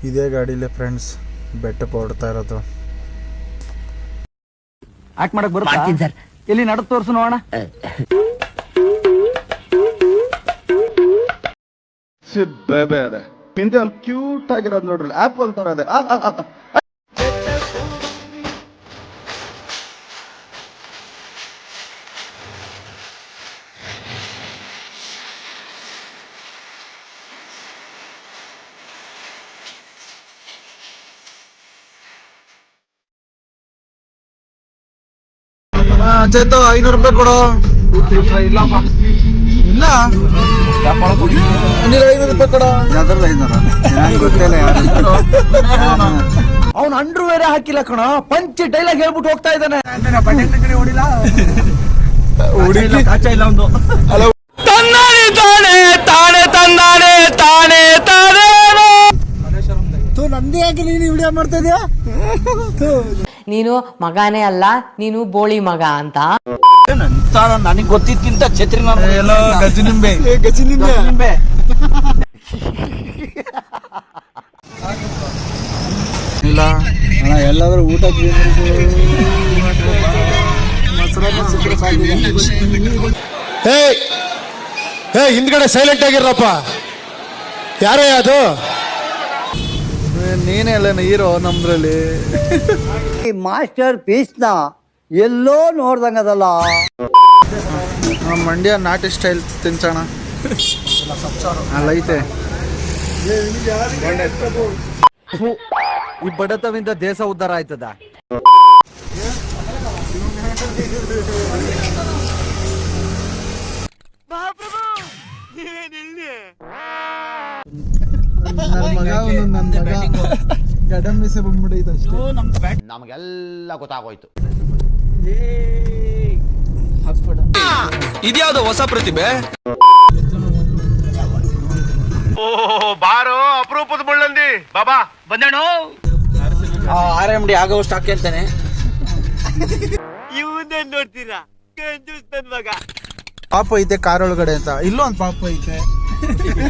ಇದೇ ಗಾಡಿಲಿ ಫ್ರೆಂಡ್ಸ್ ಬೆಟ್ಟಕ್ಕೆ ಹೊರಡ್ತಾ ಇರೋದು. ಆಕ್ಟ್ ಮಾಡಕ್ ಬರುತ್ತಾ ಸರ್? ಎಲ್ಲಿ ನಡದ್ ತೋರ್ಸು ನೋಡೋಣ. ಬೇರೆ ಪಿಂದೆ ಅಲ್ಲಿ ಕ್ಯೂಟ್ ಆಗಿರೋದು ನೋಡ್ರಿ, ಆಪಲ್ ತರ ಅದೇ. ಚೇತು 500 ರೂಪಾಯಿ ಕೊಡು. ಇಲ್ಲಪ್ಪ, ಇಲ್ಲ ನೀನು 500 ರೂಪಾಯಿ ಕೊಡು. ಯಾವ್ದ್ರಲ್ಲ 500 ಗೊತ್ತಿಲ್ಲ ಯಾರು. ಅವ್ನು ಅಂಡ್ರು ಬೇರೆ ಹಾಕಿಲ್ಲ ಕಣ, ಪಂಚ್ ಡೈಲಾಗ್ ಹೇಳ್ಬಿಟ್ಟು ಹೋಗ್ತಾ ಇದ್ದಾನೆ. ಇಲ್ಲ ಒಂದು ನಂದೇ ಯಾಕೆ ನೀನು ವಿಡಿಯೋ ಮಾಡ್ತಾ ಇದೀಯಾ? ನೀನು ಮಗನೇ ಅಲ್ಲ, ನೀನು ಬೋಳಿ ಮಗ ಅಂತ. ನನಗೆ ಗೊತ್ತಿದ್ಕಿಂತ ಛತ್ರಿ ಗಜನಿಂಬೆ ಇಲ್ಲ ಎಲ್ಲಾದ್ರೂ ಊಟ ಹಿಂದ್ಗಡೆ ಸೈಲೆಂಟ್ ಆಗಿರಪ್ಪ. ಯಾರೇ ಅದು? ನೀನೇ ಅಲ್ಲ ಹೀರೋ ನಮ್ದ್ರಲ್ಲಿ. ಮಾಸ್ಟರ್ ಪೀಸ್ನ ಎಲ್ಲೋ ನೋಡ್ದಂಗದಲ್ಲ. ಮಂಡ್ಯ ನಾಟಿ ಸ್ಟೈಲ್ ತಿನ್ಸೋಣ. ಅಲ್ಲೈತೆ ಈ ಬಡತವಿಂದ ದೇಶ ಉದ್ಧಾರ ಆಯ್ತದ. ಗಡಂ ಮೀಸೆ ಬಂದ್ಬಿಡೈತೆ ಅಷ್ಟೇ. ನಮಗೆಲ್ಲ ಗೊತ್ತಾಗೋಯ್ತು. ಇದ್ಯಾವ್ದು ಹೊಸ ಪ್ರತಿಭೆ? ಬಾರೋ ಅಪರೂಪದ ಮುಳ್ಳಂದಿ ಬಾಬಾ ಬಂದೇಣು. RMD ಆಗೋಷ್ಟು ಹಾಕ್ಯಂತಾನೆ. ಇವನ್ನೇ ನೋಡ್ತೀರಾ ಕಂಜೂಸ್ ಮಗ. ಪಾಪು ಐತೆ ಕಾರ್ ಒಳಗಡೆ ಅಂತ. ಇಲ್ಲೊಂದು ಪಾಪು ಐತೆ,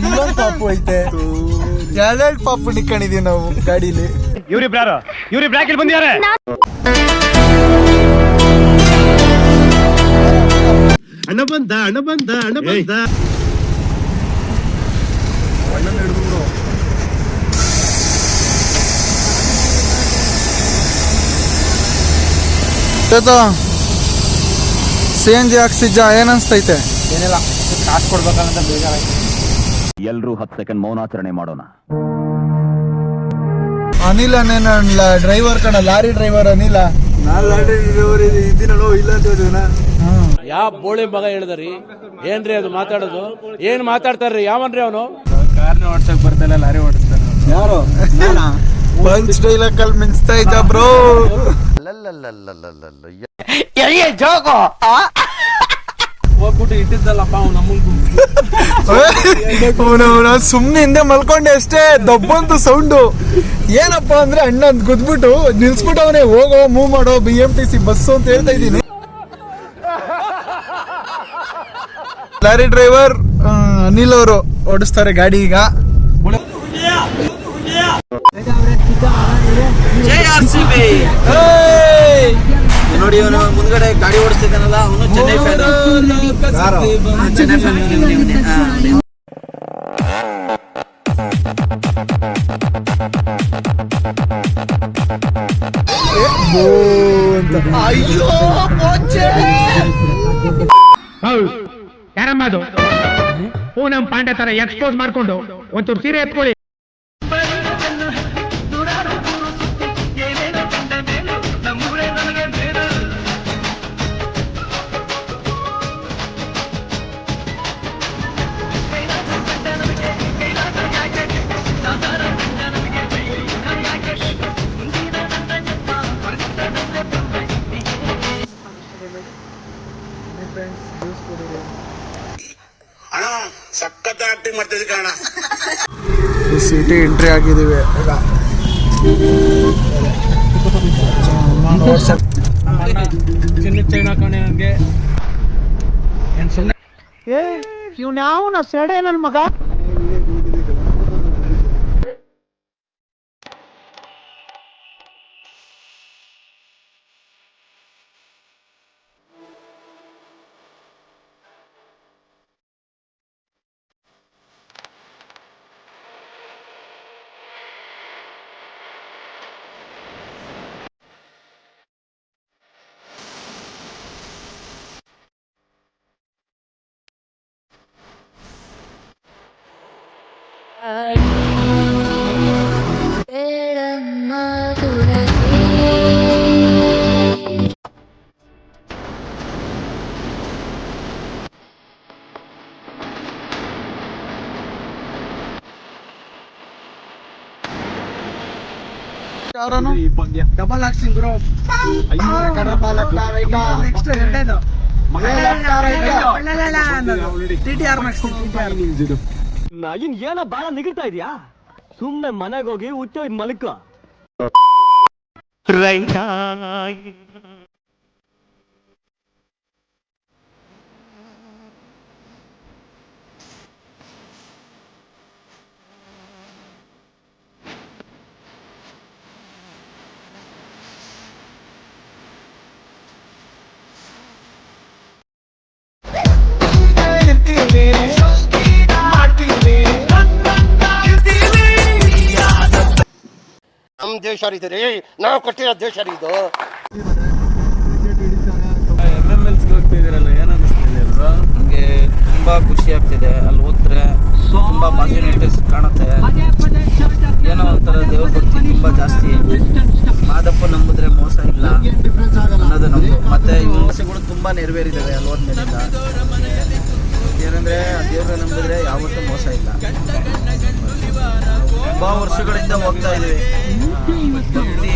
ಇಲ್ಲೊಂದು ಪಾಪು ಐತೆ. ಎರಡೆರಡು ಪಾಪು ನಿಕ್ಕೊಂಡಿದೀವಿ ನಾವು ಗಾಡಿಲಿ. ಇವ್ರಿ ಬ್ರಾಕಿಲ್ ಬಂದಿದ್ದಾರೆ. ಅಣ್ಣ ಬಂದ. CNG ಹಾಕ್ಸಿದ್ಜ ಏನ್ ಅನ್ಸ್ತೈತೆ? ಏನಿಲ್ಲ, ಕಾಸು ಕೊಡ್ಬೇಕಂತ ಬೇಜಾರಾಯ್ತು. ಎಲ್ರೂ 10 ಸೆಕೆಂಡ್ ಮೌನಾಚರಣೆ ಮಾಡೋಣ. ಅನಿಲ ಡ್ರೈವರ್ ಕಣ, ಲಾರಿ ಡ್ರೈವರ್ ಅನಿಲ. ಯಾವ ಬೋಳಿ ಮಗ ಹೇಳಿದ್ರಿ? ಏನ್ರಿ ಅದು ಮಾತಾಡೋದು? ಏನ್ ಮಾತಾಡ್ತಾರ್ರಿ? ಯಾವನ್ರಿ ಅವನು? ಕಾರ್ನ ಓಡ್ಸಕ್ ಬರ್ತಾನೆ, ಲಾರಿ ಓಡಿಸ್ತಾನೆ. ಯಾರು? ಪಂಚ್ ಡೈಲಾಗ್ ಅಲ್ಲಿ ಮಿಂಚ್ತಾ ಇದ್ದ ಬ್ರೋ. ಹೋಗ್ಬಿಟ್ಟು ಇಟ್ಟಿದ್ದಲ್ಲಪ್ಪ ಅವನು ಸುಮ್ನೆ ಹಿಂದೆ ಮಲ್ಕೊಂಡೆ ಅಷ್ಟೇ. ದಬ್ಬಂತು ಸೌಂಡು. ಏನಪ್ಪ ಅಂದ್ರೆ ಅಣ್ಣ ಅಂತ ಗುದ್ಬಿಟ್ಟು ನಿಲ್ಸ್ಬಿಟ್ಟು ಅವನೇ ಹೋಗೋ ಮೂವ್ ಮಾಡೋ BMTC ಬಸ್ಸು ಅಂತ ಹೇಳ್ತಾ ಇದ್ದೀನಿ. ಲಾರಿ ಡ್ರೈವರ್ ಅನಿಲ್ ಅವರು ಓಡಿಸ್ತಾರೆ ಗಾಡಿ ಈಗ. ನೋಡಿ, ಅವನು ಮುಂದ್ಗಡೆ ಗಾಡಿ ಓಡಿಸ್ತಿದ್ದಾನಲ್ಲ, ಅವನು ಚೆನ್ನೈ ಫ್ಯಾನ್. ಚೆನ್ನೈ ಫ್ಯಾನ್. ಅಯ್ಯೋ ಯಾರಮ್ಮ ಅದು? ಪೂನಂ ಪಾಂಡೆ ತರ ಎಕ್ಸ್ಪೋಸ್ ಮಾಡ್ಕೊಂಡು ಒಂಚೂರು ಸೀರೆ ಎತ್ಕೊಳ್ಳಿ. ಸಖತ್ ಆಕ್ಟಿಂಗ್ ಮಾಡ್ತಿದ್ದೆ ಕಾರಣ. ಸಿಟಿ ಎಂಟ್ರಿ ಆಗಿದ್ದೀವಿ ಈಗ. ಚಿನ್ನ ಚೈನಾ ಕಣೆ ಹಂಗೆ. ಇವ್ನು ಯಾವ ಸೆಡೆ ನನ್ ಮಗ. ಯಾರನು ಡಬಲ್ ಹಾಕ್ಸಿಂಗ್ ಬ್ರೋ ನೆಕ್ಸ್ಟ್ ಎರಡೇದು TTR ಇನ್ ಏನ ಬಾಳ ನಿಗಿರ್ತಾ ಇದೀಯಾ ಸುಮ್ನೆ ಮನೆಗೆ ಹೋಗಿ ಹುಚ್ಚ ಮಲ್ಕ ನಮ್ ದೇಶ ರೀ ನಾವು ಕೊಟ್ಟಿರೋ ದೇಶ ಇದು MMLs ಗೆ ಹೋಗ್ತಿದ್ದೀರಲ್ಲ ಏನ್ ಅನಿಸ್ತಿದೆ ಬ್ರೋ? ನಮಗೆ ತುಂಬಾ ಖುಷಿ ಆಗ್ತಿದೆ. ಅಲ್ಲಿ ಹೋದ್ರೆ ತುಂಬಾ ಪಾಸಿಟಿವಿಟೀಸ್ ಕಾಣುತ್ತೆ. ಏನೋ ಒಂಥರ ದೇವ್ರ ಭಕ್ತಿ ತುಂಬಾ ಜಾಸ್ತಿ. ಮಾದಪ್ಪ ನಂಬಿದ್ರೆ ಮೋಸ ಇಲ್ಲ ಅನ್ನೋದು ನಮ್ದು. ಮತ್ತೆ ಈ ಆಸೆಗಳು ತುಂಬಾ ನೆರವೇರಿದ್ದಾವೆ ಅಲ್ಲಿ ಹೋದ್ಮೇಲಿಂದ. ಏನಂದ್ರೆ ದೇವ್ರ ನಂಬಿದ್ರೆ ಯಾವತ್ತೂ ಮೋಸ ಇಲ್ಲ. ತುಂಬಾ ವರ್ಷಗಳಿಂದ ಹೋಗ್ತಾ ಇದೀವಿ. ಭಕ್ತಿ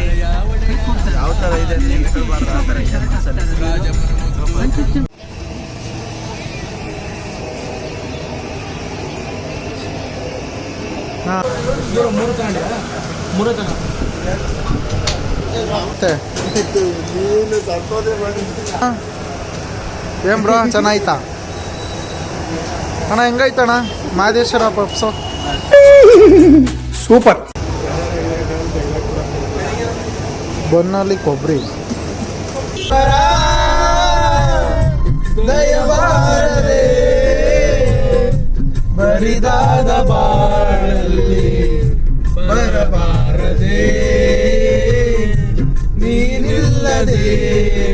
ಯಾವ ತರ ಇದೆ ಅಂದ್ರೆ ಹೇಳ್ಬಾರ್ದು, ಆ ತರ ಇದೆ ಮನಸ್ಸಲ್ಲಿ. ಏನ್ ಬ್ರೋ ಚೆನ್ನಾಯ್ತಾ ಅಣ್ಣ? ಹೆಂಗಾಯ್ತಣ್ಣ ಮಹದೇಶ್ವರ ಪಪ್ಸು? ಸೂಪರ್. ಬನ್ನಲ್ಲಿ ಕೊಬ್ಬರಿ ಬರಿದಾದ ಬಾಳಲ್ಲಿ ಬರಬಾರದೆ ನೀನಿಲ್ಲದೆ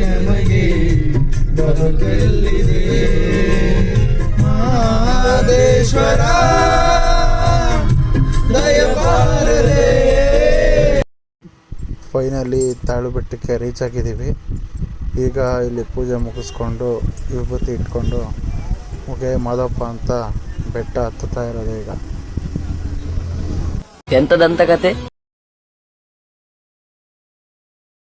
ನಮಗೆ ಬದುಕಲ್ಲಿದೆ ಮಹದೇಶ್ವರ ದಯಬಾರದೆ. ಫೈನಲಿ ತಾಳುಬೆಟ್ಟಕ್ಕೆ ರೀಚ್ ಆಗಿದ್ದೀವಿ. ಈಗ ಇಲ್ಲಿ ಪೂಜೆ ಮುಗಿಸ್ಕೊಂಡು ವಿಭೂತಿ ಇಟ್ಕೊಂಡು ಮುಗೆ ಮಾದಪ್ಪ ಅಂತ ಬೆಟ್ಟ ಹತ್ತುತ್ತಾ ಇರೋದು ಈಗ. ಎಂತದಂತ ಕತೆ